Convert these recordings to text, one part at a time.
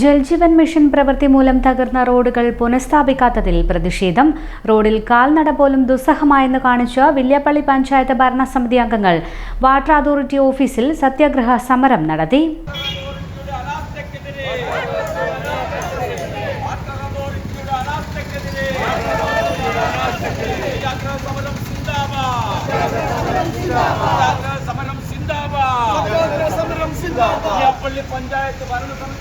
Jal Jeevan mission പ്രവൃത്തി മൂലം തകർന്ന റോഡുകൾ പുനഃസ്ഥാപിക്കാത്തതിൽ പ്രതിഷേധം. റോഡിൽ കാൽനട പോലും ദുസ്സഹമായെന്ന് കാണിച്ച് വില്യാപ്പള്ളി പഞ്ചായത്ത് ഭരണസമിതി അംഗങ്ങൾ വാട്ടർ അതോറിറ്റി ഓഫീസിൽ സത്യാഗ്രഹ സമരം നടത്തി. വില്യാപ്പള്ളി പഞ്ചായത്ത് ഭരണസമിതി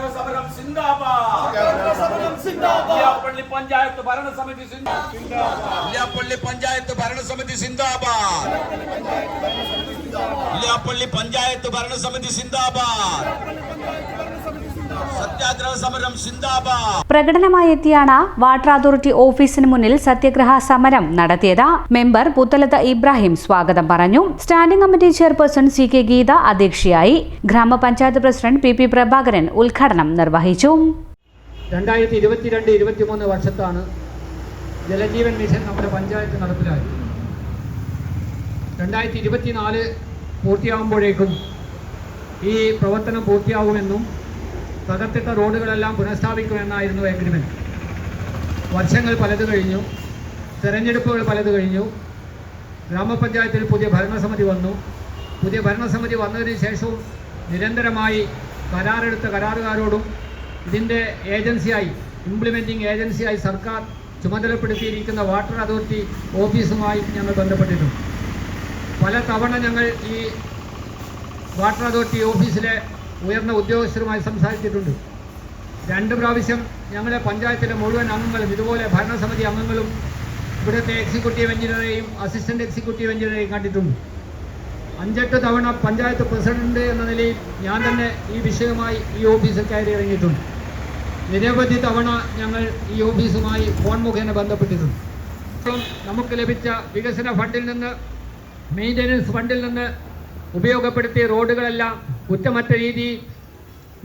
സമരം സിന്ദാബാദ്. വില്യാപ്പള്ളി പഞ്ചായത്ത് ഭരണസമിതി വില്യാപ്പള്ളി പഞ്ചായത്ത് ഭരണസമിതി സിന്ദാബാദ്. വില്യാപ്പള്ളി പഞ്ചായത്ത് ഭരണസമിതി സിന്ദാബാദ്. സത്യാഗ്രഹ സമരം സിന്ദാബാദ്. പ്രകടനമായി എത്തിയാണ് വാട്ടർ അതോറിറ്റി ഓഫീസിന് മുന്നിൽ സത്യാഗ്രഹ സമരം നടത്തിയത്. മെമ്പർ പുത്തലത്ത് ഇബ്രാഹിം സ്വാഗതം പറഞ്ഞു. Standing committee chairperson CK Geetha അധ്യക്ഷയായി. ഗ്രാമപഞ്ചായത്ത് പ്രസിഡന്റ് PP പ്രഭാകരൻ ഉദ്ഘാടനം നിർവഹിച്ചു. 2022-23 വർഷത്താണ് ജലജീവൻ മിഷൻ നമ്മുടെ പഞ്ചായത്ത് നടപ്പിലായി. 2024 പൂർത്തിയാകുമ്പോഴേക്കും ഈ പ്രവർത്തനം പൂർത്തിയാകുമെന്നും തകർത്തിട്ട റോഡുകളെല്ലാം പുനഃസ്ഥാപിക്കുമെന്നായിരുന്നു എഗ്രിമെൻറ്റ്. വർഷങ്ങൾ പലത് കഴിഞ്ഞു, തെരഞ്ഞെടുപ്പുകൾ പലത് കഴിഞ്ഞു. ഗ്രാമപഞ്ചായത്തിൽ പുതിയ ഭരണസമിതി വന്നു. പുതിയ ഭരണസമിതി വന്നതിന് ശേഷവും നിരന്തരമായി കരാറെടുത്ത കരാറുകാരോടും ഇതിൻ്റെ ഏജൻസിയായി ഇംപ്ലിമെൻറ്റിംഗ് ഏജൻസിയായി സർക്കാർ ചുമതലപ്പെടുത്തിയിരിക്കുന്ന വാട്ടർ അതോറിറ്റി ഓഫീസുമായി ഞങ്ങൾ ബന്ധപ്പെട്ടിട്ടുണ്ട്. പല തവണ ഞങ്ങൾ ഈ വാട്ടർ അതോറിറ്റി ഓഫീസിലെ ഉയർന്ന ഉദ്യോഗസ്ഥരുമായി സംസാരിച്ചിട്ടുണ്ട്. 2 പ്രാവശ്യം ഞങ്ങളുടെ പഞ്ചായത്തിലെ മുഴുവൻ അംഗങ്ങളും ഇതുപോലെ ഭരണസമിതി അംഗങ്ങളും ഇവിടുത്തെ എക്സിക്യൂട്ടീവ് എഞ്ചിനീയറെയും അസിസ്റ്റൻ്റ് എക്സിക്യൂട്ടീവ് എഞ്ചിനീയറെയും കണ്ടിട്ടുണ്ട്. 5-8 തവണ പഞ്ചായത്ത് പ്രസിഡന്റ് എന്ന നിലയിൽ ഞാൻ തന്നെ ഈ വിഷയമായി ഈ ഓഫീസിൽ കയറി ഇറങ്ങിയിട്ടുണ്ട്. നിരവധി തവണ ഞങ്ങൾ ഈ ഓഫീസുമായി ഫോൺ മുഖേന ബന്ധപ്പെട്ടിട്ടുണ്ട്. നമുക്ക് ലഭിച്ച വികസന ഫണ്ടിൽ നിന്ന്, മെയിൻ്റനൻസ് ഫണ്ടിൽ നിന്ന് ഉപയോഗപ്പെടുത്തിയ റോഡുകളെല്ലാം കുറ്റമറ്റ രീതിയിൽ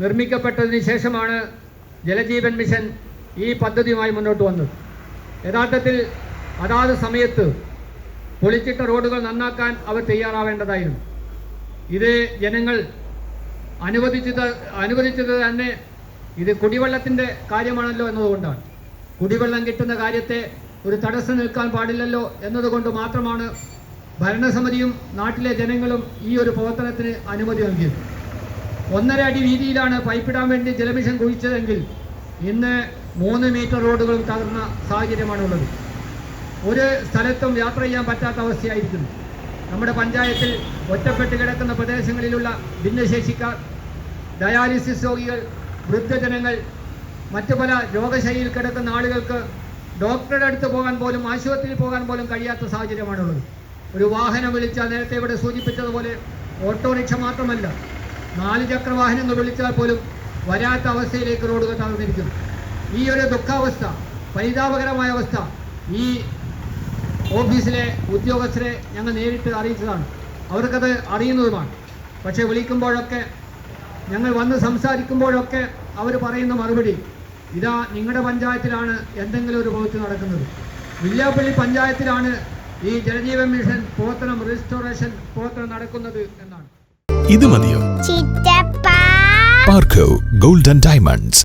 നിർമ്മിക്കപ്പെട്ടതിന് ശേഷമാണ് ജലജീവൻ മിഷൻ ഈ പദ്ധതിയുമായി മുന്നോട്ട് വന്നത്. യഥാർത്ഥത്തിൽ അതാത് സമയത്ത് പൊളിച്ചിട്ട റോഡുകൾ നന്നാക്കാൻ അവർ തയ്യാറാവേണ്ടതായിരുന്നു. ഇത് ജനങ്ങൾ അനുവദിച്ചത് തന്നെ ഇത് കുടിവെള്ളത്തിൻ്റെ കാര്യമാണല്ലോ എന്നതുകൊണ്ടാണ്. കുടിവെള്ളം കിട്ടുന്ന കാര്യത്തെ ഒരു തടസ്സം നിൽക്കാൻ പാടില്ലല്ലോ എന്നതുകൊണ്ട് മാത്രമാണ് ഭരണസമിതിയും നാട്ടിലെ ജനങ്ങളും ഈ ഒരു പ്രവർത്തനത്തിന് അനുമതി നൽകിയത്. 1.5 അടി വീതിയിലാണ് പൈപ്പിടാൻ വേണ്ടി ജലമിഷൻ കുഴിച്ചതെങ്കിൽ ഇന്ന് 3 മീറ്റർ റോഡുകളും തകർന്ന സാഹചര്യമാണുള്ളത്. ഒരു സ്ഥലത്തും യാത്ര ചെയ്യാൻ പറ്റാത്ത അവസ്ഥയായിരിക്കുന്നു. നമ്മുടെ പഞ്ചായത്തിൽ ഒറ്റപ്പെട്ട് കിടക്കുന്ന പ്രദേശങ്ങളിലുള്ള ഭിന്നശേഷിക്കാർ, ഡയാലിസിസ് രോഗികൾ, വൃദ്ധജനങ്ങൾ, മറ്റു പല രോഗശൈലിയിൽ കിടക്കുന്ന ആളുകൾക്ക് ഡോക്ടറുടെ അടുത്ത് പോകാൻ പോലും, ആശുപത്രിയിൽ പോകാൻ പോലും കഴിയാത്ത സാഹചര്യമാണുള്ളത്. ഒരു വാഹനം വിളിച്ചാൽ, നേരത്തെ ഇവിടെ സൂചിപ്പിച്ചതുപോലെ ഓട്ടോറിക്ഷ മാത്രമല്ല 4 ചക്ര വാഹനങ്ങൾ വിളിച്ചാൽ പോലും വരാത്ത അവസ്ഥയിലേക്ക് റോഡുകൾ തകർന്നിരിക്കുന്നു. ഈ ഒരു ദുഃഖാവസ്ഥ, പരിതാപകരമായ അവസ്ഥ ഈ ഓഫീസിലെ ഉദ്യോഗസ്ഥരെ ഞങ്ങൾ നേരിട്ട് അറിയിച്ചതാണ്. അവർക്കത് അറിയുന്നതുമാണ്. പക്ഷേ വിളിക്കുമ്പോഴൊക്കെ, ഞങ്ങൾ വന്ന് സംസാരിക്കുമ്പോഴൊക്കെ അവർ പറയുന്ന മറുപടി, ഇതാ നിങ്ങളുടെ പഞ്ചായത്തിലാണ് എന്തെങ്കിലും ഒരു പ്രവൃത്തി നടക്കുന്നത്, വില്യാപ്പള്ളി പഞ്ചായത്തിലാണ് ഈ ജലജീവൻ മിഷൻ പ്രവർത്തനം, റെസ്റ്റോറേഷൻ പ്രവർത്തനം നടക്കുന്നത് എന്നാണ്. ഇത് മതിയോ? പാർക്കോ ഗോൾഡ് ആൻഡ് ഡയമണ്ട്സ്.